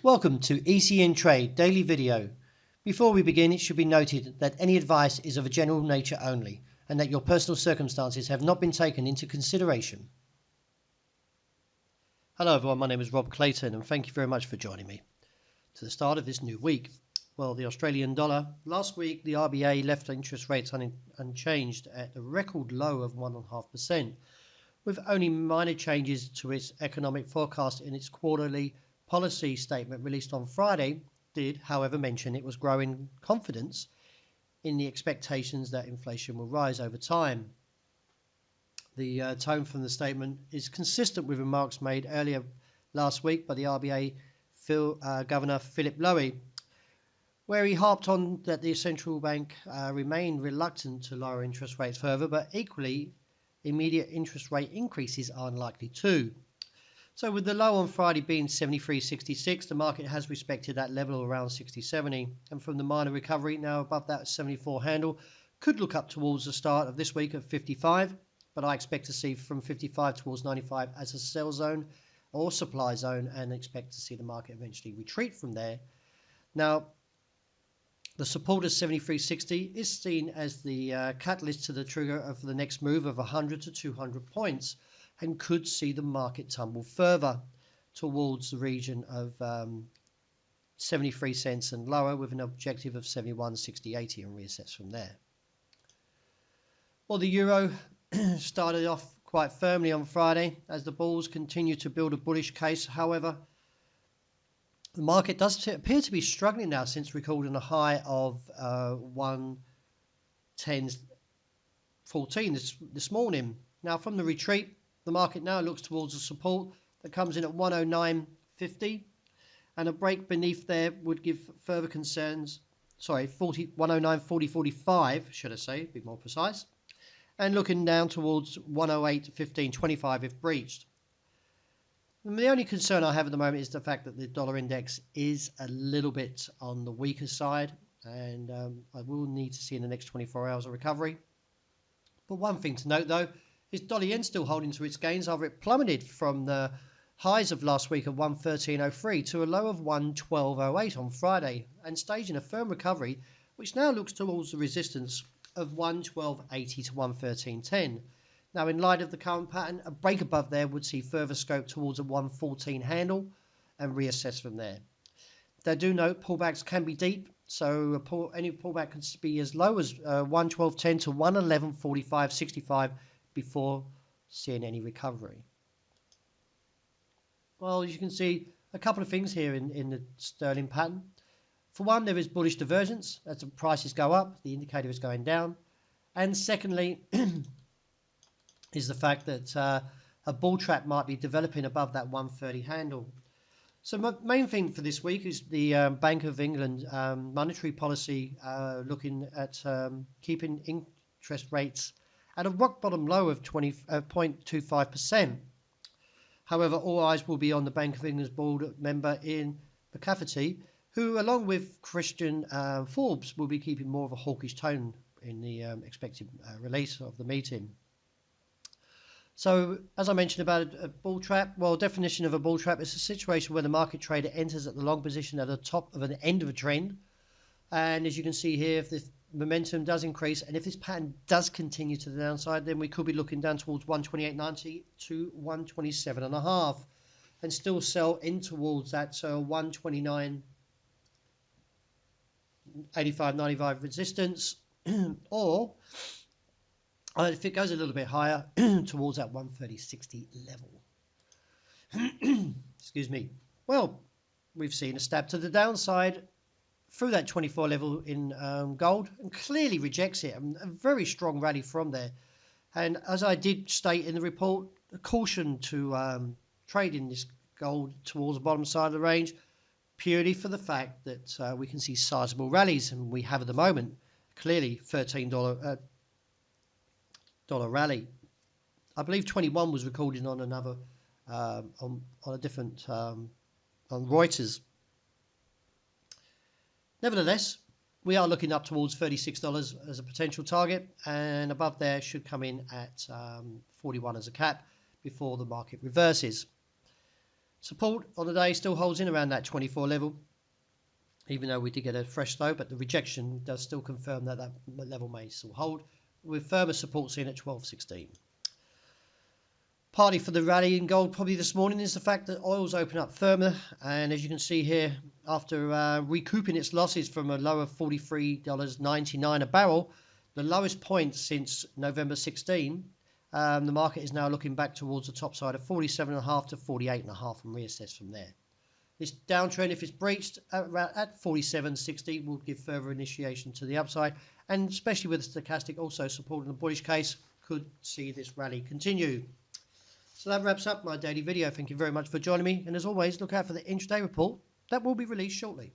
Welcome to ECN Trade Daily Video. Before we begin, it should be noted that any advice is of a general nature only and that your personal circumstances have not been taken into consideration. Hello everyone, my name is Rob Clayton and thank you very much for joining me. To the start of this new week, well, the Australian dollar. Last week the RBA left interest rates unchanged at a record low of 1.5%, with only minor changes to its economic forecast in its quarterly policy statement released on Friday did, however, mention it was growing confidence in the expectations that inflation will rise over time. The tone from the statement is consistent with remarks made earlier last week by the RBA Governor Philip Lowe, where he harped on that the central bank remained reluctant to lower interest rates further, but equally immediate interest rate increases are unlikely too. So with the low on Friday being 73.66, the market has respected that level around 60.70, and from the minor recovery now above that 74 handle, could look up towards the start of this week at 55, but I expect to see from 55 towards 95 as a sell zone or supply zone, and expect to see the market eventually retreat from there. Now, the support of 73.60 is seen as the catalyst to the trigger of the next move of 100 to 200 points, and could see the market tumble further towards the region of 73 cents and lower, with an objective of 71.60.80 and reassess from there. Well, the euro started off quite firmly on Friday as the bulls continue to build a bullish case. However, the market does appear to be struggling now since recording a high of 110.14 this morning. Now, from the retreat, the market now looks towards a support that comes in at 109.50, and a break beneath there would give further concerns. 109.40.45, should I say, be more precise, and looking down towards 108.15.25 if breached. And the only concern I have at the moment is the fact that the dollar index is a little bit on the weaker side, and I will need to see in the next 24 hours a recovery. But one thing to note though is dollar yen still holding to its gains after it plummeted from the highs of last week of 113.03 to a low of 112.08 on Friday, and staging a firm recovery which now looks towards the resistance of 112.80 to 113.10. Now, in light of the current pattern, a break above there would see further scope towards a 114 handle and reassess from there. They do note pullbacks can be deep, so any pullback can be as low as 112.10 to 111.45.65 before seeing any recovery. Well, as you can see, a couple of things here in the sterling pattern. For one, there is bullish divergence. As the prices go up, the indicator is going down. And secondly, is the fact that a bull trap might be developing above that 130 handle. So my main thing for this week is the Bank of England monetary policy looking at keeping interest rates at a rock bottom low of 0.25%. However, all eyes will be on the Bank of England's board member Ian McCafferty, who, along with Christian Forbes, will be keeping more of a hawkish tone in the expected release of the meeting. So, as I mentioned about a bull trap, well, definition of a bull trap is a situation where the market trader enters at the long position at the top of an end of a trend. And as you can see here, if the momentum does increase, and if this pattern does continue to the downside, then we could be looking down towards 128.90 to 127.5, and still sell in towards that 129.85.95 resistance, or if it goes a little bit higher towards that 130.60 level. Excuse me. Well, we've seen a stab to the downside through that 24 level in gold, and clearly rejects it. A very strong rally from there. And as I did state in the report, a caution to trade in this gold towards the bottom side of the range, purely for the fact that we can see sizable rallies, and we have at the moment clearly $13 dollar rally. I believe 21 was recorded on another on a different on Reuters. Nevertheless, we are looking up towards $36 as a potential target, and above there should come in at 41 as a cap before the market reverses. Support on the day still holds in around that 24 level, even though we did get a fresh low, but the rejection does still confirm that that level may still hold, with further support seen at 12.16. Party for the rally in gold probably this morning is the fact that oil's open up firmer, and as you can see here, after recouping its losses from a low of $43.99 a barrel, the lowest point since November 16, the market is now looking back towards the top side of 47.5 to 48.5 and reassess from there. This downtrend, if it's breached at 47.60, will give further initiation to the upside, and especially with the stochastic also supporting the bullish case, could see this rally continue. So that wraps up my daily video. Thank you very much for joining me, and as always, look out for the intraday report that will be released shortly.